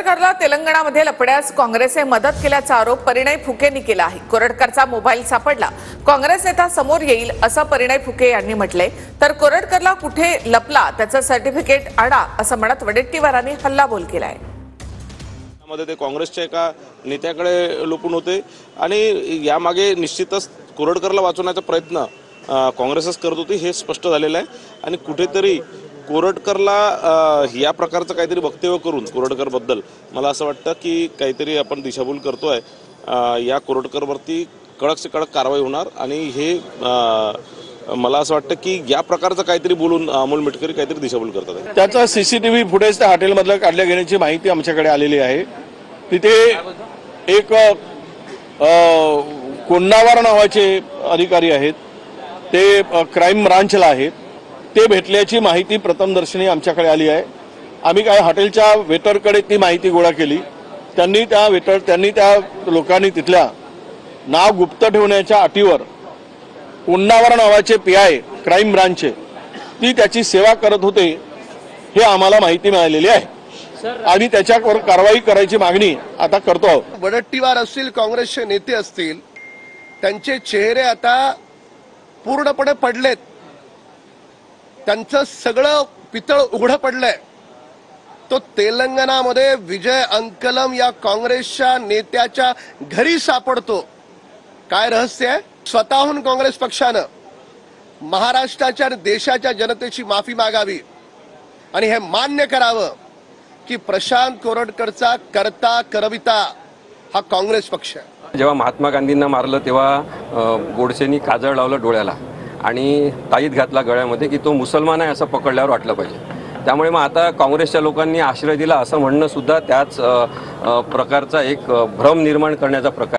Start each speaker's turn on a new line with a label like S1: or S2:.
S1: कोरटकरला तेलंगणामध्ये लपण्यास काँग्रेसने मदत केल्याचा आरोप परिणय फुकेंनी केला आहे। कोरटकरचा मोबाईल सापडला, काँग्रेस नेता समोर येईल असं परिणय फुके यांनी म्हटले। तर कोरटकरला कुठे लपला त्याचं सर्टिफिकेट आणा असं म्हणत वडेट्टीवारांनी हल्लाबोल केलाय।
S2: मध्ये ते काँग्रेसच्या एका नेत्याकडे लपून होते आणि यामागे निश्चितच कोरटकरला वाचवण्याचा प्रयत्न काँग्रेसच करत होती हे स्पष्ट झालेलं आहे। आणि कुठेतरी कोरटकरला या प्रकारचं काहीतरी वक्तव्य करून कोरटकरबद्दल मला असं वाटतं की काहीतरी आपण दिशाभूल करतोय। या कोरटकरवरती कडक से कडक कारवाई होणार आणि हे मला असं वाटतं की या प्रकारचं काहीतरी बोलून अमोल मिटकरी काहीतरी दिशाभूल करतात।
S3: त्याचा सीसीटीव्ही फुटेज त्या हॉटेलमधलं काढल्या घेण्याची माहिती आमच्याकडे आलेली आहे। तिथे एक कोंडावर नावाचे अधिकारी आहेत, ते क्राईम ब्रांचला आहेत, ते भेटल्याची माहिती प्रथमदर्शनी आमच्याकडे आली आहे। आम्ही काय हॉटेलच्या वेटरकडे ती माहिती गोळा केली। त्यांनी त्या लोकांनी तिथल्या नाव गुप्त ठेवण्याच्या अटीवर कोंडावर नावाचे पीआय क्राईम ब्रांचचे ती त्याची सेवा करत होते हे आम्हाला माहिती मिळालेली आहे आणि त्याच्यावर कारवाई करायची मागणी आता करतो आहोत।
S4: वडट्टीवार असतील, काँग्रेसचे नेते असतील, त्यांचे चेहरे आता पूर्णपणे पडलेत, त्यांचं सगळं पितळ उघडं पडलंय। तो तेलंगणामध्ये विजय अंकलम या काँग्रेसच्या नेत्याच्या घरी सापडतो। काय रहस्य आहे? स्वतःहून काँग्रेस पक्षानं महाराष्ट्राच्या आणि देशाच्या जनतेची माफी मागावी आणि हे मान्य करावं की प्रशांत कोरटकरचा करता करविता हा काँग्रेस पक्ष आहे।
S5: जेव्हा महात्मा गांधींना मारलं तेव्हा गोडसेंनी काजळ लावलं डोळ्याला आणि ताईत घातला गळ्यामध्ये की तो मुसलमान आहे असं पकडल्यावर वाटलं पाहिजे। त्यामुळे मग आता काँग्रेसच्या लोकांनी आश्रय दिला असं म्हणणं सुद्धा त्याच प्रकारचा एक भ्रम निर्माण करण्याचा प्रकार